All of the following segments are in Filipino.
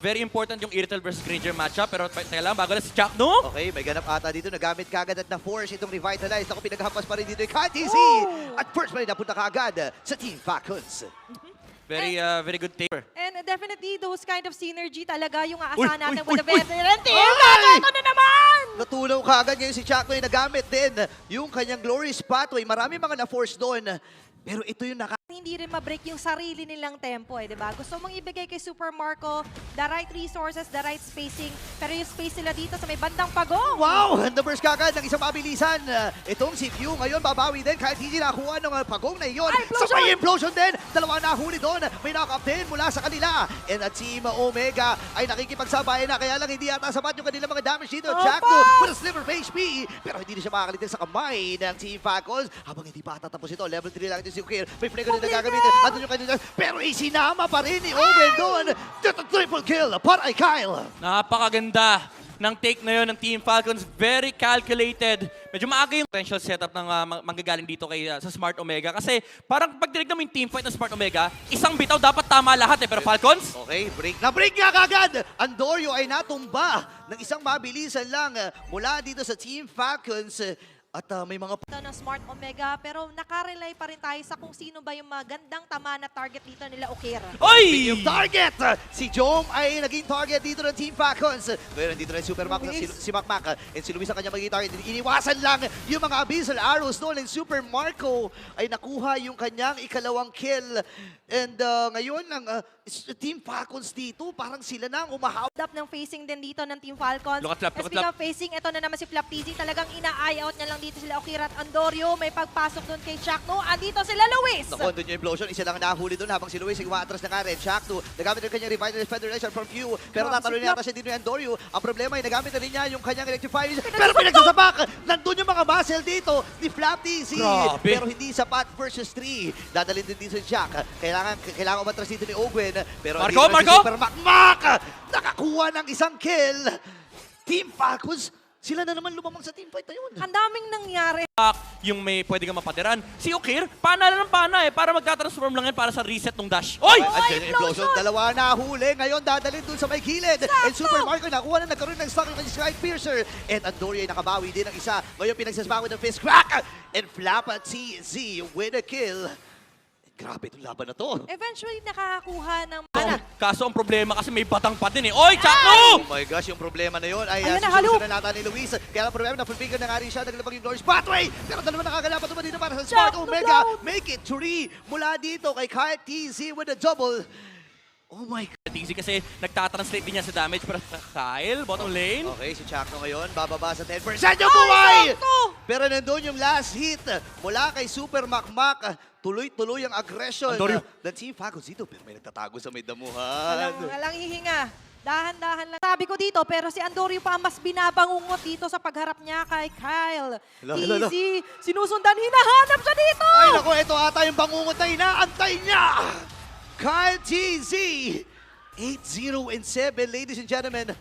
Very important yung Irrital versus Granger matchup, pero teka lang, bago na si Jack, no? Okay, may ganap ata dito. Nagamit kagad at na-force itong Revitalize. Ako, pinaghampas pa rin dito yung KTZ. At first pa rin napunta kagad sa Team Falcons. Very good taper. And definitely, those kind of synergy talaga yung aasahan natin with the uy. veteran team. Ay! Ito na naman! Natulaw kagad ngayon si Chaknoy. Nagamit din yung kanyang Glorious Pathway. Marami mga na-force doon. Pero ito yung Hindi rin ma-break yung sarili nilang tempo eh, di ba? Gusto mong ibigay kay Super Marco the right resources, the right spacing, pero yung space nila dito sa may bandang pagong. Wow! Numbers kagad ng isang mabilisan. Itong si Pew ngayon babawi din kahit hindi nakuha ng pagong na iyon. Implosion! Sabay implosion din. Dalawa nahuli doon. May knock-up din mula sa kanila. And at Team Omega ay nakikipagsabayan na kaya lang hindi yata sapat yung kanilang mga damage dito. Opa! Jackdo with a sliver of HP. Pero hindi na siya makakalitin sa kamay ng Team Falcons. Habang hindi pa tatapos ito, level 3 lang ito si Ukir. May flicker din na gagamitin. At yung kanila. Pero isinama pa rin ni Owen doon. Triple kill para kay Kyle. Napakaganda ng take na yun ng Team Falcons. Very calculated. Medyo maaga yung potential setup ng manggagaling dito kay sa Smart Omega. Kasi parang pag tinignan mo yung team fight ng Smart Omega, isang bitaw dapat tama lahat eh. Pero Falcons, Okay, break. Na-break nga kagad! Andorio ay natumba ng isang mabilisan lang mula dito sa Team Falcons. At may mga Ito ng Smart Omega, pero nakarely pa rin tayo sa kung sino ba yung magandang tama na target dito nila Ukir. oy! yung target! Si Jom ay naging target dito ng Team Falcons. Ngayon, nandito na yung Super Mac, si Macmac. And si Luis ang kanyang magiging target. Iniwasan lang yung mga Abyssal Arrows noon. And Super Marco ay nakuha yung kanyang ikalawang kill. And ngayon, ang Team Falcons dito, parang sila na ang umahawak. Up ng facing din dito ng Team Falcons. Look at Flap, look at Speaking Flap. of facing, ito na naman si Flap TZ. Talagang ina-eye out niya lang dito sila Ukir at Andorio. May pagpasok doon kay Chakno. Andito sila Luis. Naku, doon yung implosion. Isa lang nahuli doon habang si Luis ay umaatras na ka rin. Shaq2, nagamit yung kanyang Revitalize Federation from Pew. Pero Grabe tatalo si niya siya dito yung Andorio. Ang problema ay nagamit na rin niya yung kanyang Electrify. Pero pinagsasapak! Nandun yung mga muscle dito ni Flap TZ. Grabe. Pero hindi sapat versus 3. Dadalhin din dito si Jack. Kailangan umatras dito ni Owen. Pero Marco, dito na si Marco! Super Macmac! Nakakuha ng isang kill. Team Falcons, sila na naman lumamang sa team fight na yun. Ang daming nangyari. Yung may pwede kang mapatiran. Si Ukir, pana na ng pana eh. Para magta-transform lang yan para sa reset ng dash. Oy! Andiyan yung implosion. Implosion! Dalawa na huli. Ngayon dadalhin dun sa may gilid. And Super Marco nakuha na nagkaroon ng stock ng Sky Piercer. And Andoria ay nakabawi din ng isa. Ngayon pinagsasbawi ng Fist Crack. And Flap at TZ with a kill. Grabe itong laban na to. Eventually, nakakakuha ng Kaso ang problema kasi may batang pa din eh. Oy, Chakno! Oh my gosh, yung problema na yun ay Ayun na, susunod na nata ni Luis. Kaya ang problema na fulfill na nga rin siya. Naglabag yung Glorious Pathway. Pero dalawa nakagalapan naman dito para sa Smart Jack, Omega. no! Make it 3 mula dito kay Kyle TZ with a double. Oh my God. TZ kasi nagtatranslate din niya sa damage para sa Kyle, bottom lane. Okay, si Chakno ngayon, bababa sa 10% yung buhay! sakto! Pero nandun yung last hit mula kay Super Macmac. Tuloy-tuloy ang aggression Andorio. ng Team Falcons dito. Pero may nagtatago sa may damuhan. Walang hihinga. Dahan-dahan lang. Sabi ko dito, pero si Andorio pa ang mas binabangungot dito sa pagharap niya kay Kyle. Hello, hello, hello. Easy. Sinusundan, hinahanap siya dito! Ay naku, ito ata yung bangungot na inaantay niya! Kyle TZ! 8-0 and 7, ladies and gentlemen.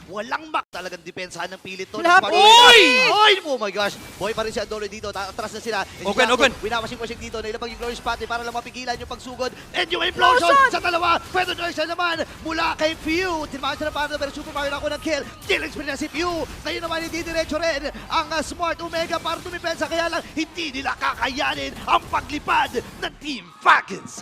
Walang talagang depensahan ng pilit to. Flap! Oy! Oy! Oh my gosh! Boy pa rin si Andorio dito. Atras na sila. And si Open, Jackson, open. winawashing-washing dito. Nailabag yung Glorious Pathway para lang mapigilan yung pagsugod. And yung implosion sa dalawa. Pwede na siya naman mula kay Pew. Tinamahan siya ng parang pero Super Mario na ako ng kill. Killing spree na si Pew. Ngayon naman hindi diretso rin ang Smart Omega para tumipensa. Kaya lang hindi nila kakayanin ang paglipad ng Team Falcons.